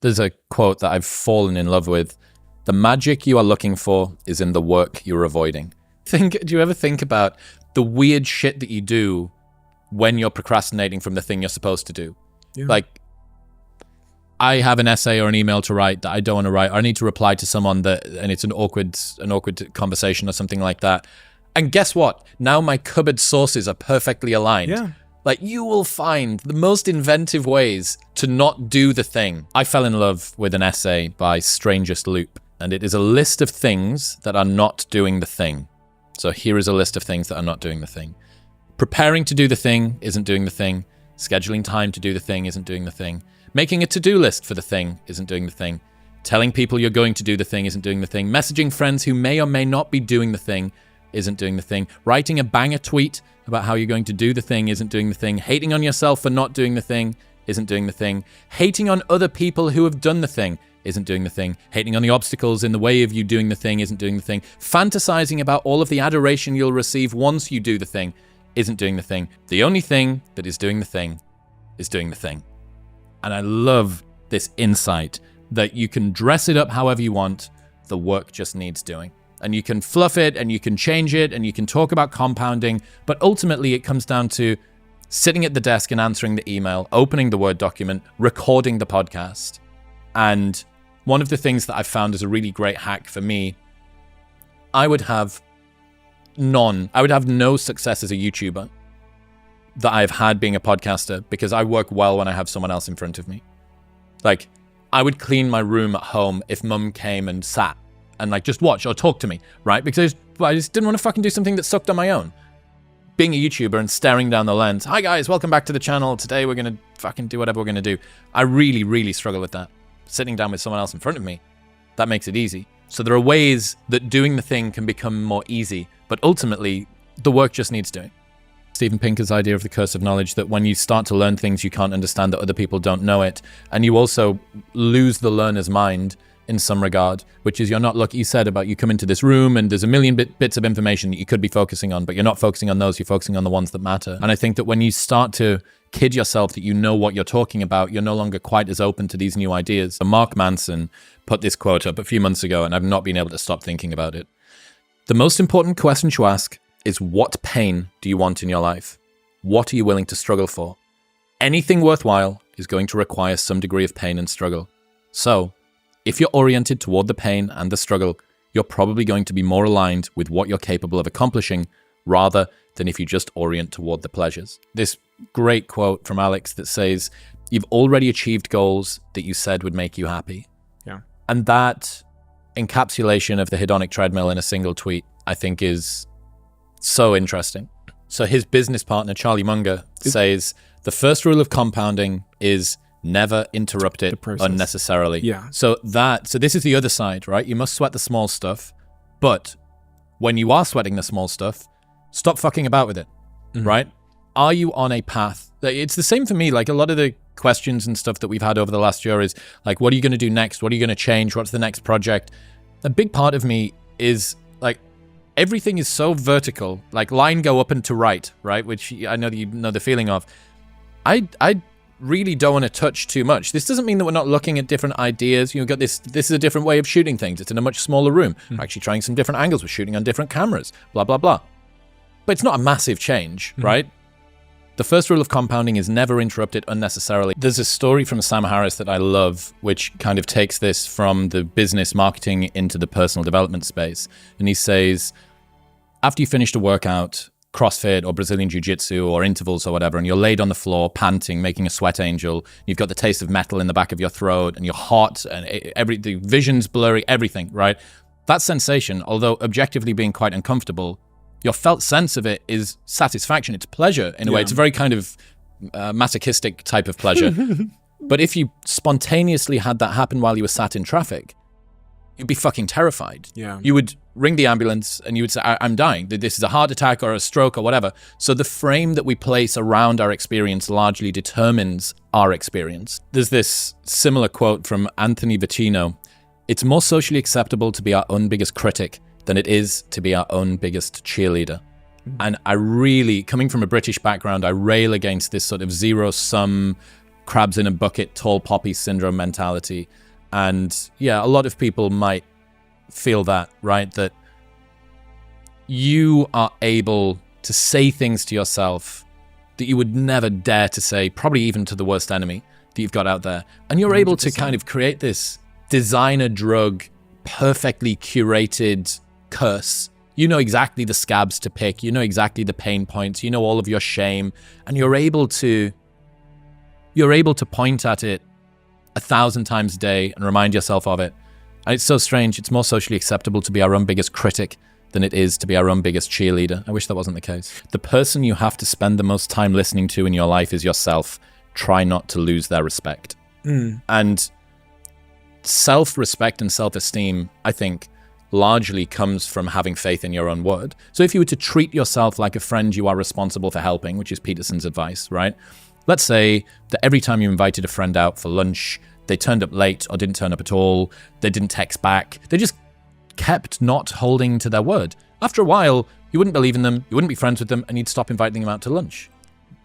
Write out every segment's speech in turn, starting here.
There's a quote that I've fallen in love with. The magic you are looking for is in the work you're avoiding. Do you ever think about the weird shit that you do when you're procrastinating from the thing you're supposed to do? Yeah. Like, I have an essay or an email to write that I don't want to write, or I need to reply to someone and it's an awkward conversation or something like that. And guess what? Now my cupboard sources are perfectly aligned. Yeah. Like, you will find the most inventive ways to not do the thing. I fell in love with an essay by Strangest Loop, and it is a list of things that are not doing the thing. So here is a list of things that are not doing the thing. Preparing to do the thing isn't doing the thing. Scheduling time to do the thing isn't doing the thing. Making a to-do list for the thing isn't doing the thing. Telling people you're going to do the thing isn't doing the thing. Messaging friends who may or may not be doing the thing isn't doing the thing. Writing a banger tweet about how you're going to do the thing isn't doing the thing. Hating on yourself for not doing the thing isn't doing the thing. Hating on other people who have done the thing isn't doing the thing. Hating on the obstacles in the way of you doing the thing isn't doing the thing. Fantasizing about all of the adoration you'll receive once you do the thing isn't doing the thing. The only thing that is doing the thing is doing the thing. And I love this insight that you can dress it up however you want. The work just needs doing. And you can fluff it and you can change it and you can talk about compounding. But ultimately it comes down to sitting at the desk and answering the email, opening the Word document, recording the podcast. And one of the things that I've found is a really great hack for me, I would have no success as a YouTuber that I've had being a podcaster, because I work well when I have someone else in front of me. Like, I would clean my room at home if mum came and sat and like just watch or talk to me, right? Because I just didn't want to fucking do something that sucked on my own. Being a YouTuber and staring down the lens, hi guys, welcome back to the channel. Today we're going to fucking do whatever we're going to do. I really, really struggle with that. Sitting down with someone else in front of me, that makes it easy. So there are ways that doing the thing can become more easy, but ultimately the work just needs doing. Steven Pinker's idea of the curse of knowledge, that when you start to learn things you can't understand, that other people don't know it, and you also lose the learner's mind in some regard, which is you're not, like you said about you come into this room and there's a million bits of information that you could be focusing on, but you're not focusing on those, you're focusing on the ones that matter. And I think that when you start to kid yourself that you know what you're talking about, you're no longer quite as open to these new ideas. Mark Manson put this quote up a few months ago and I've not been able to stop thinking about it. The most important question to ask is, what pain do you want in your life? What are you willing to struggle for? Anything worthwhile is going to require some degree of pain and struggle. So, if you're oriented toward the pain and the struggle, you're probably going to be more aligned with what you're capable of accomplishing rather than if you just orient toward the pleasures. This great quote from Alex that says, you've already achieved goals that you said would make you happy. Yeah. And that encapsulation of the hedonic treadmill in a single tweet, I think, is so interesting. So his business partner, Charlie Munger, says the first rule of compounding is never interrupt it unnecessarily. Yeah. So this is the other side, right? You must sweat the small stuff, but when you are sweating the small stuff, stop fucking about with it, right? Are you on a path? It's the same for me. Like, a lot of the questions and stuff that we've had over the last year is like, what are you going to do next? What are you going to change? What's the next project? A big part of me is like, everything is so vertical, like line go up and to right, which I know that you know the feeling of. I really don't want to touch too much. This doesn't mean that we're not looking at different ideas. You've got this is a different way of shooting things. It's in a much smaller room. We're actually trying some different angles. We're shooting on different cameras, blah, blah, blah. But it's not a massive change, right? The first rule of compounding is never interrupt it unnecessarily. There's a story from Sam Harris that I love, which kind of takes this from the business marketing into the personal development space. And he says, after you finished a workout, CrossFit or Brazilian Jiu-Jitsu or intervals or whatever, and you're laid on the floor, panting, making a sweat angel, you've got the taste of metal in the back of your throat and you're hot and the vision's blurry, everything, right? That sensation, although objectively being quite uncomfortable, your felt sense of it is satisfaction. It's pleasure in a way. It's a very kind of masochistic type of pleasure. But if you spontaneously had that happen while you were sat in traffic, you'd be fucking terrified. Yeah. You would ring the ambulance and you would say, I'm dying. This is a heart attack or a stroke or whatever. So the frame that we place around our experience largely determines our experience. There's this similar quote from Anthony Vicino. It's more socially acceptable to be our own biggest critic than it is to be our own biggest cheerleader. And I really, coming from a British background, I rail against this sort of zero-sum crabs in a bucket, tall poppy syndrome mentality. And yeah, a lot of people might feel that, right? That you are able to say things to yourself that you would never dare to say, probably even to the worst enemy that you've got out there. And you're 100%. Able to kind of create this designer drug, perfectly curated curse. You know exactly the scabs to pick. You know exactly the pain points. You know all of your shame. And you're able to point at it 1,000 times a day and remind yourself of it. And it's so strange. It's more socially acceptable to be our own biggest critic than it is to be our own biggest cheerleader. I wish that wasn't the case. The person you have to spend the most time listening to in your life is yourself. Try not to lose their respect. And self-respect and self-esteem, I think, largely comes from having faith in your own word. So if you were to treat yourself like a friend you are responsible for helping, which is Peterson's advice, right? Let's say that every time you invited a friend out for lunch, they turned up late or didn't turn up at all, they didn't text back, they just kept not holding to their word. After a while, you wouldn't believe in them, you wouldn't be friends with them, and you'd stop inviting them out to lunch.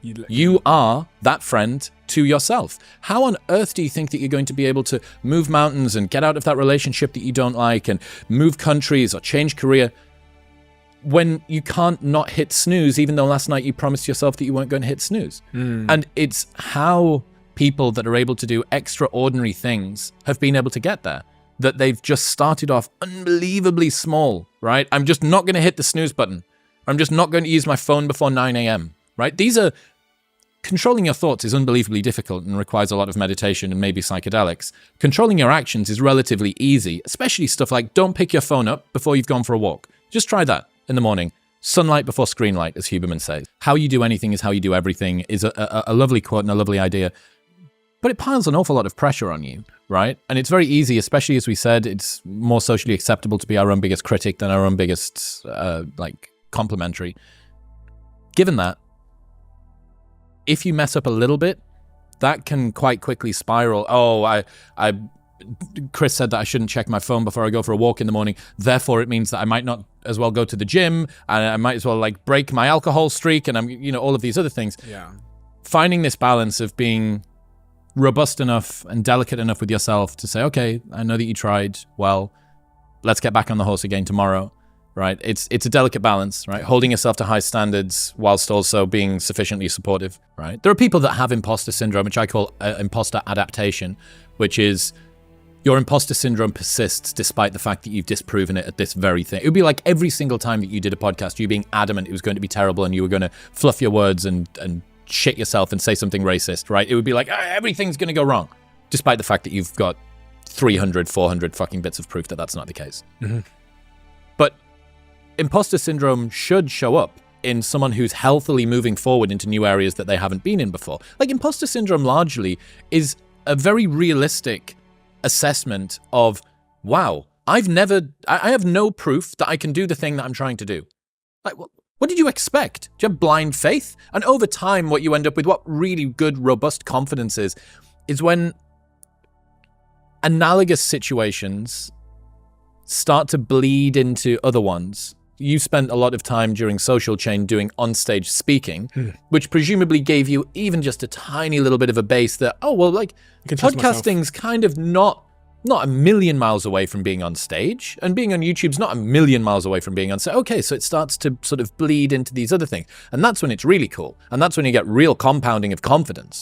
You are that friend to yourself. How on earth do you think that you're going to be able to move mountains and get out of that relationship that you don't like and move countries or change career when you can't not hit snooze, even though last night you promised yourself that you weren't going to hit snooze? And it's how people that are able to do extraordinary things have been able to get there. That they've just started off unbelievably small, right? I'm just not going to hit the snooze button. I'm just not going to use my phone before 9 a.m., right? Controlling your thoughts is unbelievably difficult and requires a lot of meditation and maybe psychedelics. Controlling your actions is relatively easy, especially stuff like don't pick your phone up before you've gone for a walk. Just try that in the morning. Sunlight before screen light, as Huberman says. How you do anything is how you do everything is a lovely quote and a lovely idea. But it piles an awful lot of pressure on you, right? And it's very easy, especially as we said, it's more socially acceptable to be our own biggest critic than our own biggest, complimentary. Given that, if you mess up a little bit, that can quite quickly spiral. Chris said that I shouldn't check my phone before I go for a walk in the morning. Therefore, it means that I might not as well go to the gym, and I might as well break my alcohol streak, and all of these other things. Yeah. Finding this balance of being robust enough and delicate enough with yourself to say, okay, I know that you tried. Well, let's get back on the horse again tomorrow. Right? It's a delicate balance, right? Holding yourself to high standards whilst also being sufficiently supportive, right? There are people that have imposter syndrome, which I call imposter adaptation, which is your imposter syndrome persists despite the fact that you've disproven it at this very thing. It would be like every single time that you did a podcast, you being adamant it was going to be terrible and you were going to fluff your words and shit yourself and say something racist, right? It would be like, everything's going to go wrong, despite the fact that you've got 300, 400 fucking bits of proof that that's not the case. Mm-hmm. But imposter syndrome should show up in someone who's healthily moving forward into new areas that they haven't been in before. Like, imposter syndrome largely is a very realistic assessment of, wow, I have no proof that I can do the thing that I'm trying to do. Like, what did you expect? Do you have blind faith? And over time, what you end up with, what really good, robust confidence is when analogous situations start to bleed into other ones. You spent a lot of time during Social Chain doing onstage speaking, which presumably gave you even just a tiny little bit of a base that, podcasting's kind of not a million miles away from being on stage, and being on YouTube's not a million miles away from being on stage. Okay, so it starts to sort of bleed into these other things. And that's when it's really cool. And that's when you get real compounding of confidence.